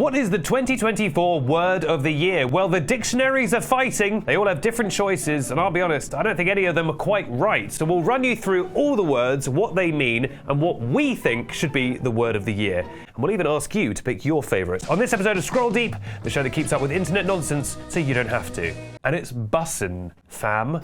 What is the 2024 word of the year? Well, the dictionaries are fighting. They all have different choices, and I'll be honest, I don't think any of them are quite right. So we'll run you through all the words, what they mean, and what we think should be the word of the year. And we'll even ask you to pick your favourite on this episode of Scroll Deep, the show that keeps up with internet nonsense so you don't have to. And it's bussin', fam.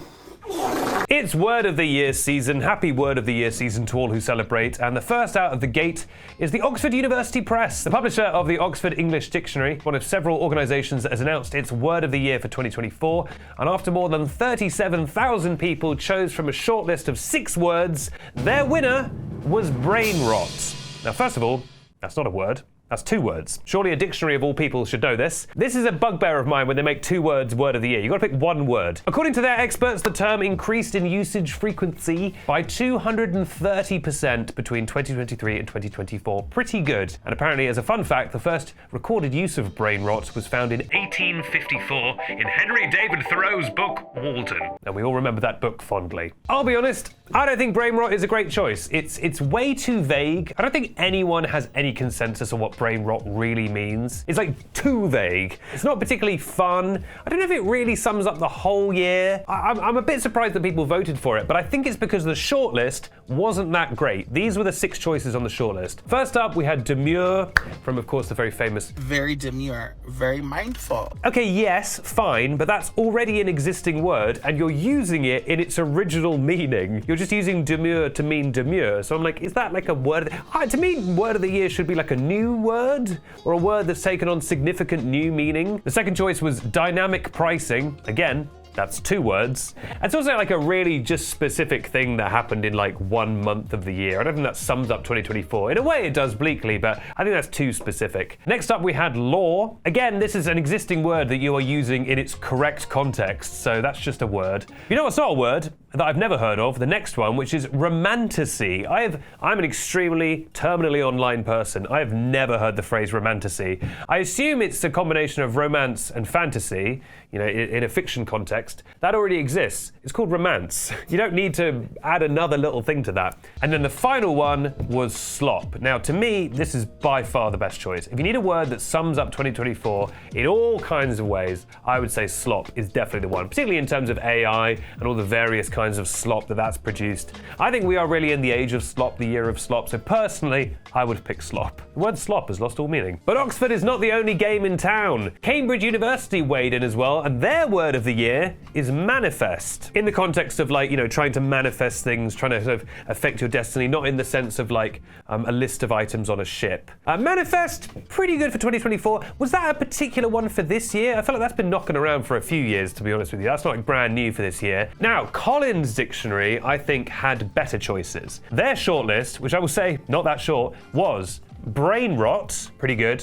It's Word of the Year season. Happy Word of the Year season to all who celebrate. And the first out of the gate is the Oxford University Press, the publisher of the Oxford English Dictionary, one of several organisations that has announced its Word of the Year for 2024. And after more than 37,000 people chose from a shortlist of 6 words, their winner was brain rot. Now, first of all, that's not a word. That's 2 words. Surely a dictionary of all people should know this. This is a bugbear of mine when they make 2 words word of the year. You've got to pick 1 word. According to their experts, the term increased in usage frequency by 230% between 2023 and 2024. Pretty good. And apparently, as a fun fact, the first recorded use of brain rot was found in 1854 in Henry David Thoreau's book, Walden. And we all remember that book fondly. I'll be honest, I don't think brain rot is a great choice. It's way too vague. I don't think anyone has any consensus on what brain rot really means. It's like too vague. It's not particularly fun. I don't know if it really sums up the whole year. I'm a bit surprised that people voted for it, but I think it's because the shortlist wasn't that great. These were the 6 choices on the shortlist. First up, we had demure from, of course, the very famous... Very demure, very mindful. Okay, yes, fine, but that's already an existing word, and you're using it in its original meaning. You're just using demure to mean demure. So I'm like, is that like a word? To me, word of the year should be like a new word, or a word that's taken on significant new meaning. The second choice was dynamic pricing. Again, that's 2 words. It's also like a really just specific thing that happened in like 1 month of the year. I don't think that sums up 2024. In a way it does bleakly, but I think that's too specific. Next up we had law. Again, this is an existing word that you are using in its correct context, so that's just a word. You know what's not a word that I've never heard of? The next one, which is romantasy. I'm an extremely terminally online person. I have never heard the phrase romantasy. I assume it's a combination of romance and fantasy, you know, in a fiction context. That already exists. It's called romance. You don't need to add another little thing to that. And then the final one was slop. Now, to me, this is by far the best choice. If you need a word that sums up 2024 in all kinds of ways, I would say slop is definitely the one, particularly in terms of AI and all the various kinds of slop that's produced. I think we are really in the age of slop, the year of slop, so personally, I would pick slop. The word slop has lost all meaning. But Oxford is not the only game in town. Cambridge University weighed in as well, and their word of the year is manifest. In the context of like, you know, trying to manifest things, trying to sort of affect your destiny, not in the sense of like a list of items on a ship. Manifest, pretty good for 2024. Was that a particular one for this year? I feel like that's been knocking around for a few years, to be honest with you. That's not like brand new for this year. Now, Collins Dictionary, I think, had better choices. Their shortlist, which I will say, not that short, was brain rot, pretty good.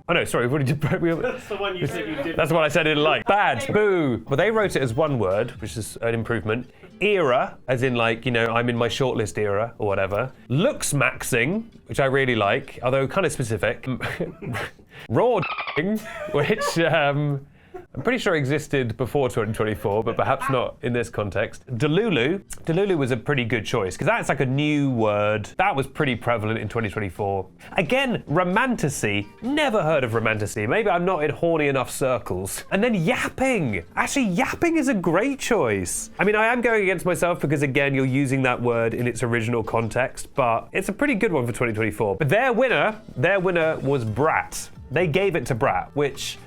Oh no, sorry, what did you... That's the one you said you didn't. That's what I said I didn't like. Bad, boo. Well, they wrote it as 1 word, which is an improvement. Era, as in like, you know, I'm in my shortlist era or whatever. Looks maxing, which I really like, although kind of specific. Raw which I'm pretty sure existed before 2024, but perhaps not in this context. Delulu. Delulu was a pretty good choice, because that's like a new word. That was pretty prevalent in 2024. Again, romantasy. Never heard of romantasy. Maybe I'm not in horny enough circles. And then yapping. Actually, yapping is a great choice. I mean, I am going against myself because, again, you're using that word in its original context, but it's a pretty good one for 2024. But their winner was Brat. They gave it to Brat, which...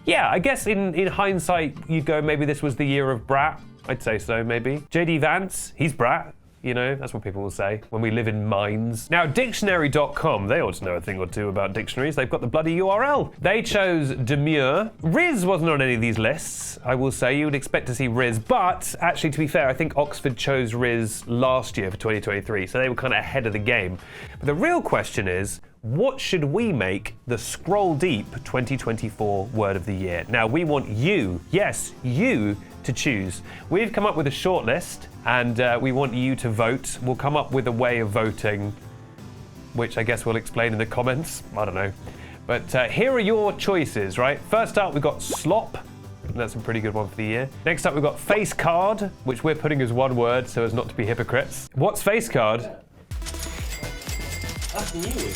yeah, I guess in hindsight, you'd go, maybe this was the year of Brat. I'd say so, maybe. JD Vance, he's Brat. You know, that's what people will say when we live in mines. Now, dictionary.com, they ought to know a thing or two about dictionaries. They've got the bloody URL. They chose demure. Riz wasn't on any of these lists, I will say. You would expect to see Riz, but actually, to be fair, I think Oxford chose Riz last year for 2023, so they were kind of ahead of the game. But the real question is, what should we make the Scroll Deep 2024 word of the year? Now, we want you, yes, you, to choose. We've come up with a shortlist, and we want you to vote. We'll come up with a way of voting, which I guess we'll explain in the comments. I don't know. But here are your choices, right? First up, we've got slop. That's a pretty good one for the year. Next up, we've got face card, which we're putting as 1 word so as not to be hypocrites. What's face card? That's new.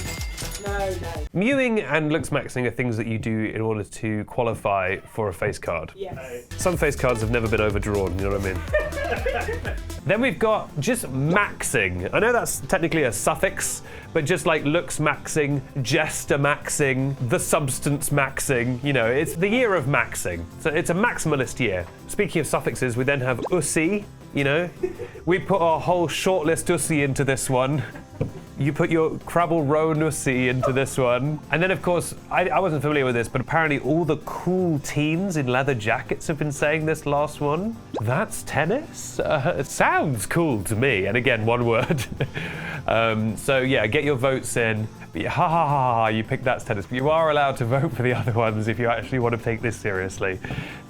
No. Mewing and looks maxing are things that you do in order to qualify for a face card. Yes. Some face cards have never been overdrawn, you know what I mean? Then we've got just maxing. I know that's technically a suffix, but just like looks maxing, jester maxing, the substance maxing, you know, it's the year of maxing. So it's a maximalist year. Speaking of suffixes, we then have ussi, you know. We put our whole shortlist ussi into this one. You put your Crabble Row Nussi into this one. And then, of course, I wasn't familiar with this, but apparently all the cool teens in leather jackets have been saying this last one. That's tennis? It sounds cool to me. And again, one word. So yeah, get your votes in. But ha ha ha ha, you picked that's tennis. But you are allowed to vote for the other ones if you actually want to take this seriously.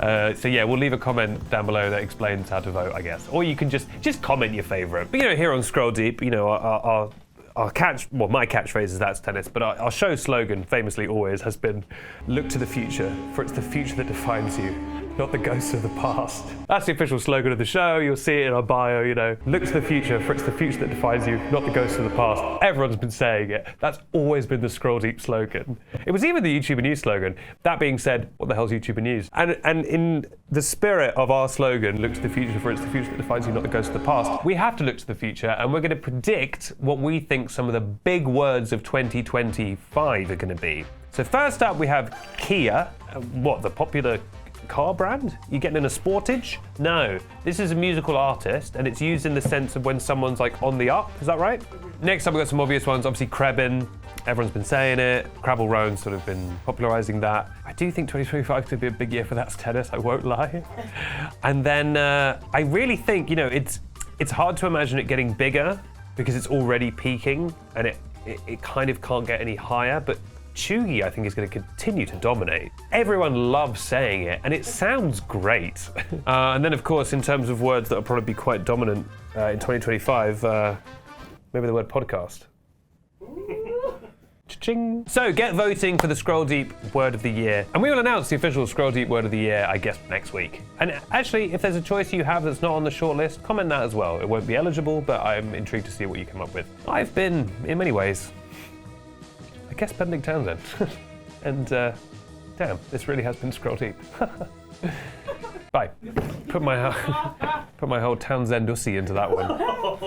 So yeah, we'll leave a comment down below that explains how to vote, I guess. Or you can just comment your favorite. But you know, here on Scroll Deep, you know, my catchphrase is that's tennis, but our show slogan, famously always, has been look to the future, for it's the future that defines you, not the ghosts of the past. That's the official slogan of the show. You'll see it in our bio, you know. Look to the future, for it's the future that defines you, not the ghosts of the past. Everyone's been saying it. That's always been the Scroll Deep slogan. It was even the YouTuber News slogan. That being said, what the hell's YouTuber News? And in the spirit of our slogan, look to the future, for it's the future that defines you, not the ghosts of the past, we have to look to the future, and we're going to predict what we think some of the big words of 2025 are going to be. So first up, we have Kia. What, the popular car brand? You getting in a Sportage? No, this is a musical artist, and it's used in the sense of when someone's like on the up. Is that right? Next up, we've got some obvious ones. Obviously, Krebin. Everyone's been saying it. Crabble Rowan's sort of been popularising that. I do think 2025 could be a big year for That's Tennis, I won't lie. And then I really think, you know, it's hard to imagine it getting bigger because it's already peaking, and it kind of can't get any higher, but Chugi, I think, is going to continue to dominate. Everyone loves saying it, and it sounds great. And then, of course, in terms of words that will probably be quite dominant in 2025, maybe the word podcast. Cha-ching. So get voting for the Scroll Deep Word of the Year, and we will announce the official Scroll Deep Word of the Year, I guess, next week. And actually, if there's a choice you have that's not on the shortlist, comment that as well. It won't be eligible, but I'm intrigued to see what you come up with. I've been, in many ways, I guess, Benedict Townsend. And damn, this really has been Scroll Deep. Bye. Put my whole Townsend-ussy into that one.